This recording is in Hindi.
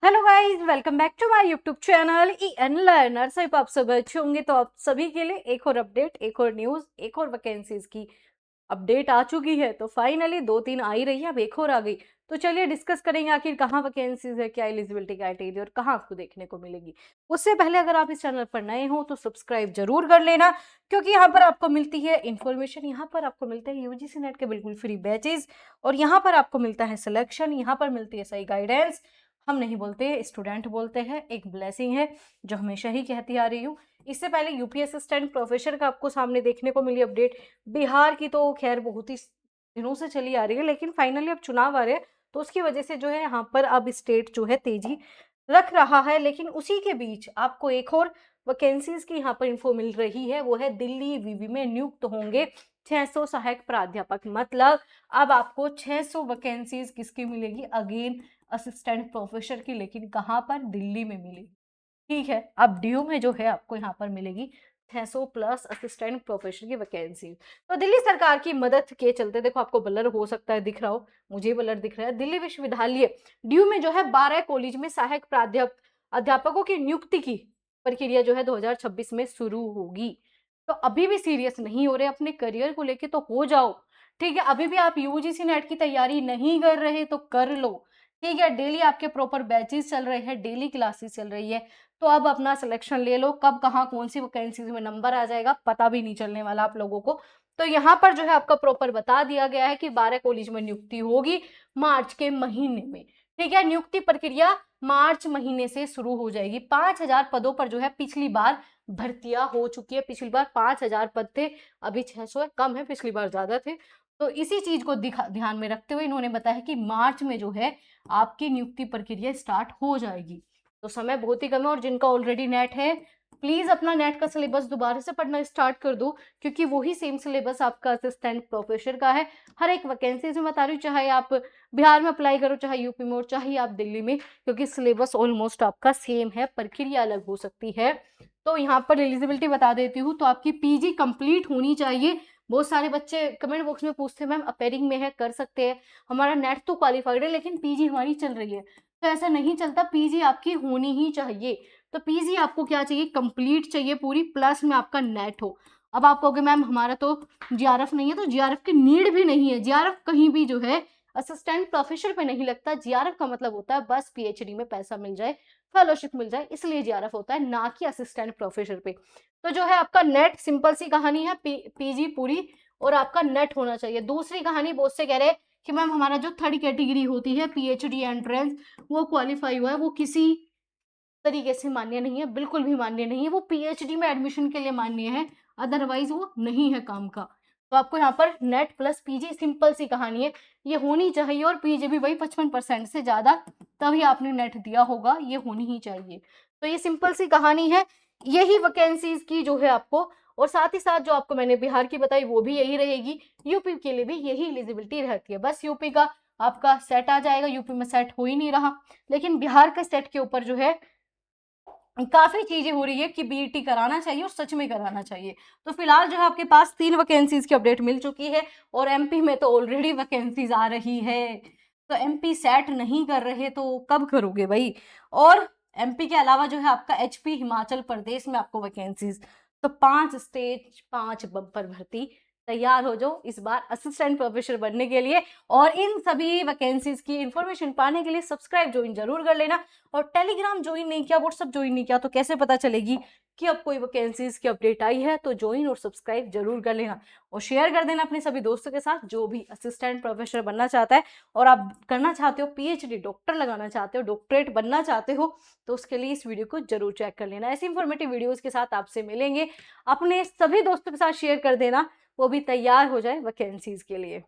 Hello guys, welcome back to my YouTube channel EN लर्नर। सब आप सब अच्छे होंगे। तो आप सभी के लिए एक और अपडेट, एक और न्यूज, एक और वैकेंसीज की अपडेट आ चुकी है। तो फाइनली 2-3 आ ही रही है, अब एक और आ गई। तो चलिए डिस्कस करेंगे आखिर कहाँ वैकेंसीज है, क्या एलिजिबिलिटी क्राइटेरिया और कहाँ आपको देखने को मिलेगी। उससे पहले अगर आप इस चैनल पर नए हो तो सब्सक्राइब जरूर कर लेना, क्योंकि यहाँ पर आपको मिलती है इन्फॉर्मेशन, यहाँ पर आपको मिलते हैं यूजीसी नेट के बिल्कुल फ्री बैचेज, और यहाँ पर आपको मिलता है सिलेक्शन, यहाँ पर मिलती है सही गाइडेंस। हम नहीं बोलते, स्टूडेंट बोलते हैं। एक ब्लेसिंग है जो हमेशा ही कहती आ रही हूँ। इससे पहले यूपी असिस्टेंट प्रोफेसर का आपको सामने देखने को मिली अपडेट। बिहार की तो खैर बहुत ही दिनों से चली आ रही है, लेकिन फाइनली अब चुनाव आ रहे हैं, तो उसकी वजह से जो है यहाँ पर अब स्टेट जो है तेजी रख रहा है। लेकिन उसी के बीच आपको एक और वैकेंसीज की यहाँ पर इन्फो मिल रही है, वो है दिल्ली विवि में नियुक्त होंगे 600 सहायक प्राध्यापक। मतलब अब आपको 600 वैकेंसीज किसकी मिलेगी? अगेन असिस्टेंट प्रोफेसर की, लेकिन कहाँ पर? दिल्ली में मिलेगी। ठीक है, अब ड्यू में जो है आपको यहाँ पर मिलेगी 600 प्लस असिस्टेंट प्रोफेसर की वैकेंसी। तो दिल्ली सरकार की मदद के चलते, देखो आपको ब्लर हो सकता है दिख रहा हो, मुझे ब्लर दिख रहा है। दिल्ली विश्वविद्यालय ड्यू में जो है 12 कॉलेज में सहायक अध्यापकों की नियुक्ति की प्रक्रिया जो है 2026 में शुरू होगी। तो अभी भी सीरियस नहीं हो रहे अपने करियर को लेके तो हो जाओ। ठीक है, अभी भी आप यूजीसी नेट की तैयारी नहीं कर रहे तो कर लो। ठीक है, डेली आपके प्रॉपर बैचेस चल रहे हैं, डेली क्लासेस चल रही है। तो अब अपना सिलेक्शन ले लो, कब कहाँ कौन सी वैकेंसीज में नंबर आ जाएगा पता भी नहीं चलने वाला आप लोगों को। तो यहाँ पर जो है आपका प्रॉपर बता दिया गया है कि 12 कॉलेज में नियुक्ति होगी मार्च के महीने में। ठीक है, नियुक्ति प्रक्रिया मार्च महीने से शुरू हो जाएगी। 5000 पदों पर जो है पिछली बार भर्तियां हो चुकी है। पिछली बार 5000 पद थे, अभी 600 है, कम है, पिछली बार ज्यादा थे। तो इसी चीज को ध्यान में रखते हुए इन्होंने बताया कि मार्च में जो है आपकी नियुक्ति प्रक्रिया स्टार्ट हो जाएगी। तो समय बहुत ही कम है, और जिनका ऑलरेडी नेट है प्लीज अपना नेट का सिलेबस दोबारा से पढ़ना स्टार्ट कर दो, क्योंकि वही सेम सिलेबस आपका असिस्टेंट प्रोफेसर का है। हर एक वैकेंसीज में बता रही हूँ, चाहे आप बिहार में अप्लाई करो, चाहे यूपी में, और चाहे आप दिल्ली में, क्योंकि सिलेबस ऑलमोस्ट आपका सेम है, प्रक्रिया अलग हो सकती है। तो यहाँ पर एलिजिबिलिटी बता देती हूँ। तो आपकी पीजी कंप्लीट होनी चाहिए। बहुत सारे बच्चे कमेंट बॉक्स में पूछते हैं मैम अपेयरिंग में है, कर सकते हैं, हमारा नेट तो क्वालिफाइड है लेकिन पीजी हमारी चल रही है। तो ऐसा नहीं चलता, पीजी आपकी होनी ही चाहिए। तो पीजी आपको क्या चाहिए? कंप्लीट चाहिए पूरी, प्लस में आपका नेट हो। अब आप कहोगे मैम हमारा तो जीआरएफ नहीं है, तो जीआरएफ की नीड भी नहीं है। जीआरएफ कहीं भी जो है असिस्टेंट प्रोफेसर पे नहीं लगता। जीआरएफ का मतलब होता है बस पीएचडी में पैसा मिल जाए, फेलोशिप मिल जाए, इसलिए जीआरएफ होता है, ना कि असिस्टेंट प्रोफेसर पे। तो जो है आपका नेट, सिंपल सी कहानी है, पीजी पूरी और आपका नेट होना चाहिए। दूसरी कहानी, बहुत से कह रहे हैं कि मैम हमारा जो थर्ड कैटेगरी होती है पीएचडी एंट्रेंस, वो क्वालिफाई हुआ है, वो किसी तरीके से मान्य नहीं है, बिल्कुल भी मान्य नहीं है। वो पीएचडी में एडमिशन के लिए मान्य है, अदरवाइज वो नहीं है काम का। तो आपको यहाँ पर नेट प्लस पीजी, सिंपल सी कहानी है, ये होनी चाहिए। और पीजी भी वही 55% से ज्यादा, तभी आपने नेट दिया होगा, ये होनी ही चाहिए। तो ये सिंपल सी कहानी है, यही वैकेंसीज की जो है आपको। और साथ ही साथ जो आपको मैंने बिहार की बताई वो भी यही रहेगी, यूपी के लिए भी यही एलिजिबिलिटी रहती है। बस यूपी का आपका सेट आ जाएगा, यूपी में सेट हो ही नहीं रहा, लेकिन बिहार के सेट के ऊपर जो है काफी चीजें हो रही है कि बीईटी कराना चाहिए और सच में कराना चाहिए। तो फिलहाल जो है आपके पास 3 वैकेंसीज की अपडेट मिल चुकी है, और एमपी में तो ऑलरेडी वैकेंसीज आ रही है। तो एमपी सेट नहीं कर रहे तो कब करोगे भाई? और एमपी के अलावा जो है आपका एचपी, हिमाचल प्रदेश में आपको वैकेंसीज। तो 5 स्टेज, 5 बम्पर भर्ती, तैयार हो जाओ इस बार असिस्टेंट प्रोफेसर बनने के लिए। और इन सभी वैकेंसीज की इंफॉर्मेशन पाने के लिए सब्सक्राइब ज्वाइन जरूर कर लेना। और टेलीग्राम ज्वाइन नहीं किया, व्हाट्सएप ज्वाइन नहीं किया, तो कैसे पता चलेगी कि अब कोई वैकेंसीज की अपडेट आई है? तो ज्वाइन और सब्सक्राइब जरूर कर लेना, और शेयर कर देना अपने सभी दोस्तों के साथ जो भी असिस्टेंट प्रोफेसर बनना चाहता है। और आप करना चाहते हो पीएचडी, डॉक्टर लगाना चाहते हो, डॉक्टरेट बनना चाहते हो, तो उसके लिए इस वीडियो को जरूर चेक कर लेना। ऐसी इंफॉर्मेटिव वीडियोज के साथ आपसे मिलेंगे, अपने सभी दोस्तों के साथ शेयर कर देना, वो भी तैयार हो जाए वैकेंसीज के लिए।